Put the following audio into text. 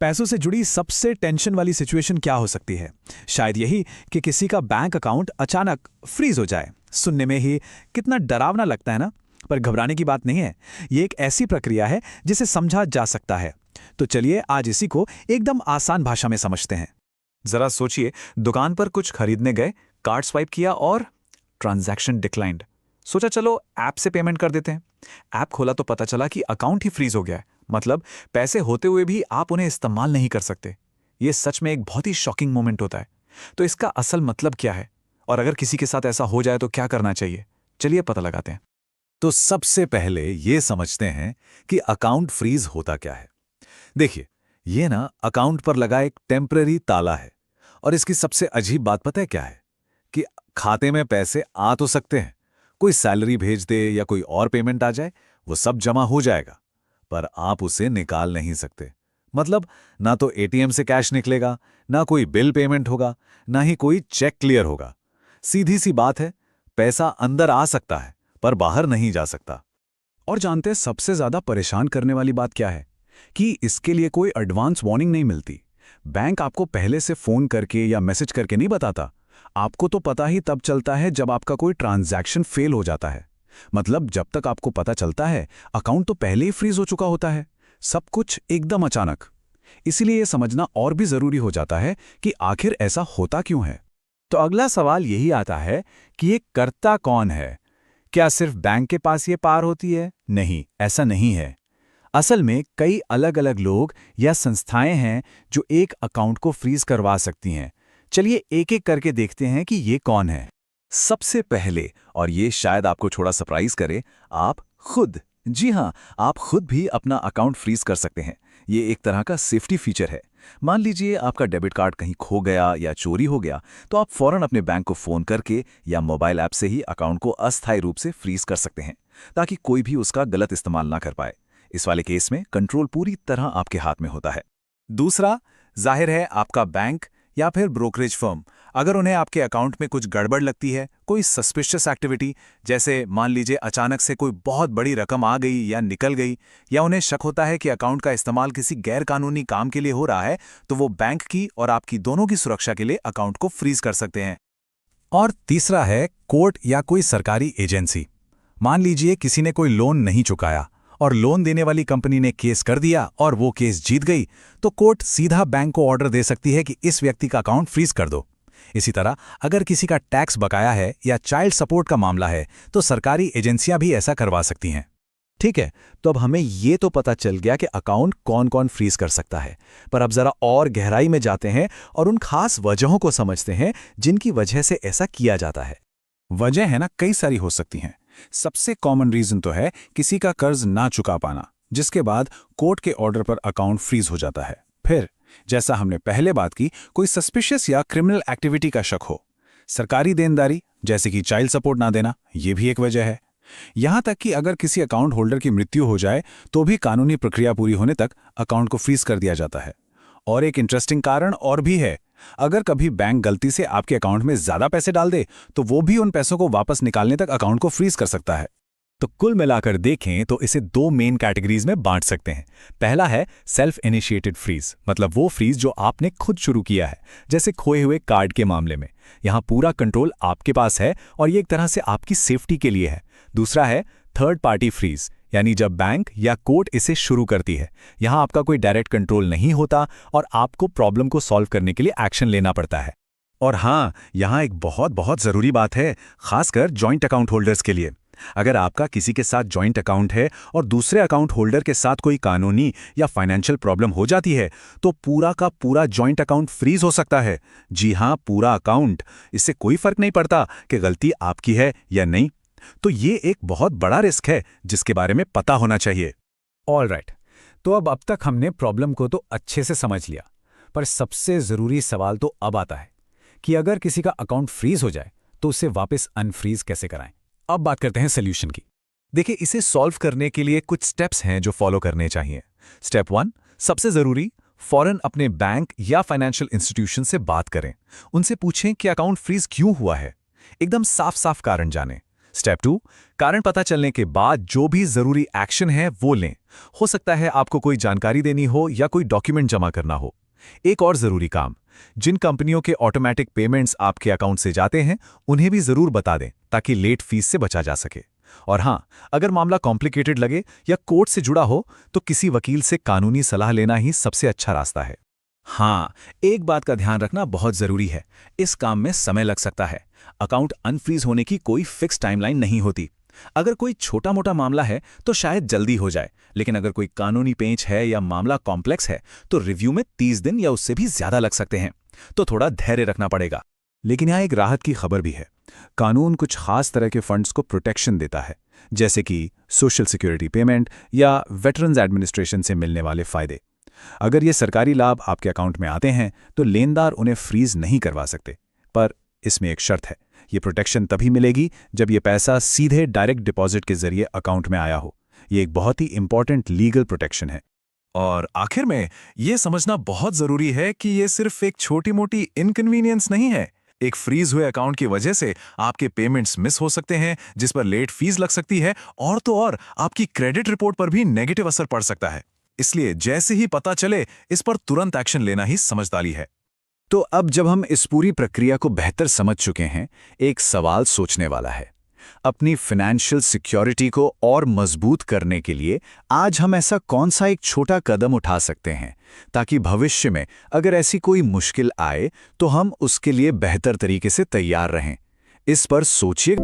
पैसों से जुड़ी सबसे टेंशन वाली सिचुएशन क्या हो सकती है? शायद यही कि किसी का बैंक अकाउंट अचानक फ्रीज हो जाए। सुनने में ही कितना डरावना लगता है ना? पर घबराने की बात नहीं है। ये एक ऐसी प्रक्रिया है जिसे समझा जा सकता है। तो चलिए आज इसी को एकदम आसान भाषा में समझते हैं। जरा सोचिए, दुकान पर कुछ खरीदने गए, कार्ड स्वाइप किया और ट्रांजैक्शन डिक्लाइंड। सोचा चलो ऐप से पेमेंट कर देते हैं। ऐप खोला तो पता चला कि अकाउंट ही फ्रीज हो गया है। मतलब पैसे होते हुए भी आप उन्हें इस्तेमाल नहीं कर सकते। ये सच में एक बहुत ही शॉकिंग मोमेंट होता है। तो इसका असल मतलब क्या है, और अगर किसी के साथ ऐसा हो जाए तो क्या करना चाहिए? चलिए पता लगाते हैं। तो सबसे पहले ये समझते हैं कि अकाउंट फ्रीज होता क्या है। देखिए, ये ना अकाउंट पर लगा एक टेम्पररी ताला है। और इसकी सबसे अजीब बात पता है क्या है? कि खाते में पैसे आ तो सकते हैं, कोई सैलरी भेज दे या कोई और पेमेंट आ जाए, वो सब जमा हो जाएगा, पर आप उसे निकाल नहीं सकते। मतलब ना तो एटीएम से कैश निकलेगा, ना कोई बिल पेमेंट होगा, ना ही कोई चेक क्लियर होगा। सीधी सी बात है, पैसा अंदर आ सकता है पर बाहर नहीं जा सकता। और जानते हैं सबसे ज्यादा परेशान करने वाली बात क्या है? कि इसके लिए कोई एडवांस वार्निंग नहीं मिलती। बैंक आपको पहले से फोन करके या मैसेज करके नहीं बताता। आपको तो पता ही तब चलता है जब आपका कोई ट्रांजैक्शन फेल हो जाता है। मतलब जब तक आपको पता चलता है, अकाउंट तो पहले ही फ्रीज हो चुका होता है। सब कुछ एकदम अचानक। इसीलिए यह समझना और भी जरूरी हो जाता है कि आखिर ऐसा होता क्यों है। तो अगला सवाल यही आता है कि ये करता कौन है? क्या सिर्फ बैंक के पास ये पार होती है? नहीं, ऐसा नहीं है। असल में कई अलग अलग लोग या संस्थाएं हैं जो एक अकाउंट को फ्रीज करवा सकती हैं। चलिए एक एक करके देखते हैं कि ये कौन है। सबसे पहले, और ये शायद आपको थोड़ा सरप्राइज करे, आप खुद। जी हाँ, आप खुद भी अपना अकाउंट फ्रीज कर सकते हैं। ये एक तरह का सेफ्टी फीचर है। मान लीजिए आपका डेबिट कार्ड कहीं खो गया या चोरी हो गया, तो आप फौरन अपने बैंक को फोन करके या मोबाइल ऐप से ही अकाउंट को अस्थायी रूप से फ्रीज कर सकते हैं, ताकि कोई भी उसका गलत इस्तेमाल ना कर पाए। इस वाले केस में कंट्रोल पूरी तरह आपके हाथ में होता है। दूसरा, जाहिर है आपका बैंक या फिर ब्रोकरेज फर्म, अगर उन्हें आपके अकाउंट में कुछ गड़बड़ लगती है, कोई सस्पिशियस एक्टिविटी, जैसे मान लीजिए अचानक से कोई बहुत बड़ी रकम आ गई या निकल गई, या उन्हें शक होता है कि अकाउंट का इस्तेमाल किसी गैर कानूनी काम के लिए हो रहा है, तो वो बैंक की और आपकी दोनों की सुरक्षा के लिए अकाउंट को फ्रीज कर सकते हैं। और तीसरा है कोर्ट या कोई सरकारी एजेंसी। मान लीजिए किसी ने कोई लोन नहीं चुकाया और लोन देने वाली कंपनी ने केस कर दिया और वो केस जीत गई, तो कोर्ट सीधा बैंक को ऑर्डर दे सकती है कि इस व्यक्ति का अकाउंट फ्रीज कर दो। इसी तरह अगर किसी का टैक्स बकाया है या चाइल्ड सपोर्ट का मामला है, तो सरकारी एजेंसियां भी ऐसा करवा सकती हैं। ठीक है, तो अब हमें ये तो पता चल गया कि अकाउंट कौन कौन फ्रीज कर सकता है। पर अब जरा और गहराई में जाते हैं और उन खास वजहों को समझते हैं जिनकी वजह से ऐसा किया जाता है। वजह है ना, कई सारी हो सकती हैं। सबसे कॉमन रीजन तो है किसी का कर्ज ना चुका पाना, जिसके बाद कोर्ट के ऑर्डर पर अकाउंट फ्रीज हो जाता है। फिर जैसा हमने पहले बात की, कोई सस्पिशियस या क्रिमिनल एक्टिविटी का शक हो। सरकारी देनदारी जैसे कि चाइल्ड सपोर्ट ना देना, ये भी एक वजह है। यहां तक कि अगर किसी अकाउंट होल्डर की मृत्यु हो जाए तो भी कानूनी प्रक्रिया पूरी होने तक अकाउंट को फ्रीज कर दिया जाता है। और एक इंटरेस्टिंग कारण और भी है, अगर कभी बैंक गलती से आपके अकाउंट में ज्यादा पैसे डाल दे, तो वो भी उन पैसों को वापस निकालने तक अकाउंट को फ्रीज कर सकता है। तो कुल मिलाकर देखें तो इसे दो मेन कैटेगरीज में बांट सकते हैं। पहला है सेल्फ इनिशिएटेड फ्रीज, मतलब वो फ्रीज जो आपने खुद शुरू किया है, जैसे खोए हुए कार्ड के मामले में। यहां पूरा कंट्रोल आपके पास है और ये एक तरह से आपकी सेफ्टी के लिए है। दूसरा है थर्ड पार्टी फ्रीज, यानी जब बैंक या कोर्ट इसे शुरू करती है। यहां आपका कोई डायरेक्ट कंट्रोल नहीं होता और आपको प्रॉब्लम को सॉल्व करने के लिए एक्शन लेना पड़ता है। और हाँ, यहां एक बहुत बहुत जरूरी बात है, खासकर जॉइंट अकाउंट होल्डर्स के लिए। अगर आपका किसी के साथ जॉइंट अकाउंट है और दूसरे अकाउंट होल्डर के साथ कोई कानूनी या फाइनेंशियल प्रॉब्लम हो जाती है, तो पूरा का पूरा जॉइंट अकाउंट फ्रीज हो सकता है। जी हाँ, पूरा अकाउंट। इससे कोई फर्क नहीं पड़ता कि गलती आपकी है या नहीं। तो ये एक बहुत बड़ा रिस्क है जिसके बारे में पता होना चाहिए। ऑलराइट, तो अब तक हमने प्रॉब्लम को तो अच्छे से समझ लिया, पर सबसे जरूरी सवाल तो अब आता है कि अगर किसी का अकाउंट फ्रीज हो जाए तो उसे वापस अनफ्रीज कैसे कराएं। अब बात करते हैं सोल्यूशन की। देखिए, इसे सॉल्व करने के लिए कुछ स्टेप्स हैं जो फॉलो करने चाहिए। स्टेप 1, सबसे जरूरी, फौरन अपने बैंक या फाइनेंशियल इंस्टीट्यूशन से बात करें। उनसे पूछें कि अकाउंट फ्रीज क्यों हुआ है। एकदम साफ साफ कारण जानें। स्टेप 2, कारण पता चलने के बाद जो भी जरूरी एक्शन है वो लें। हो सकता है आपको कोई जानकारी देनी हो या कोई डॉक्यूमेंट जमा करना हो। एक और जरूरी काम, जिन कंपनियों के ऑटोमेटिक पेमेंट्स आपके अकाउंट से जाते हैं उन्हें भी जरूर बता दें ताकि लेट फीस से बचा जा सके। और हां, अगर मामला कॉम्प्लिकेटेड लगे या कोर्ट से जुड़ा हो तो किसी वकील से कानूनी सलाह लेना ही सबसे अच्छा रास्ता है। हाँ, एक बात का ध्यान रखना बहुत जरूरी है, इस काम में समय लग सकता है। अकाउंट अनफ्रीज होने की कोई फिक्स टाइमलाइन नहीं होती। अगर कोई छोटा मोटा मामला है तो शायद जल्दी हो जाए, लेकिन अगर कोई कानूनी पेंच है या मामला कॉम्प्लेक्स है तो रिव्यू में 30 दिन या उससे भी ज्यादा लग सकते हैं। तो थोड़ा धैर्य रखना पड़ेगा। लेकिन यहाँ एक राहत की खबर भी है। कानून कुछ खास तरह के फंड्स को प्रोटेक्शन देता है, जैसे कि सोशल सिक्योरिटी पेमेंट या वेटरन्स एडमिनिस्ट्रेशन से मिलने वाले फायदे। अगर ये सरकारी लाभ आपके अकाउंट में आते हैं तो लेनदार उन्हें फ्रीज नहीं करवा सकते, पर इसमें एक शर्त है, ये प्रोटेक्शन तभी मिलेगी जब ये पैसा सीधे डायरेक्ट डिपॉजिट के जरिए अकाउंट में आया हो। ये एक बहुत ही इंपॉर्टेंट लीगल प्रोटेक्शन है। और आखिर में ये समझना बहुत जरूरी है कि ये सिर्फ एक छोटी मोटी इनकन्वीनियंस नहीं है। एक फ्रीज हुए अकाउंट की वजह से आपके पेमेंट्स मिस हो सकते हैं, जिस पर लेट फीस लग सकती है, और तो और आपकी क्रेडिट रिपोर्ट पर भी नेगेटिव असर पड़ सकता है। इसलिए जैसे ही पता चले इस पर तुरंत एक्शन लेना ही समझदारी है। तो अब जब हम इस पूरी प्रक्रिया को बेहतर समझ चुके हैं, एक सवाल सोचने वाला है। अपनी फाइनेंशियल सिक्योरिटी को और मजबूत करने के लिए आज हम ऐसा कौन सा एक छोटा कदम उठा सकते हैं ताकि भविष्य में अगर ऐसी कोई मुश्किल आए तो हम उसके लिए बेहतर तरीके से तैयार रहें? इस पर सोचिए।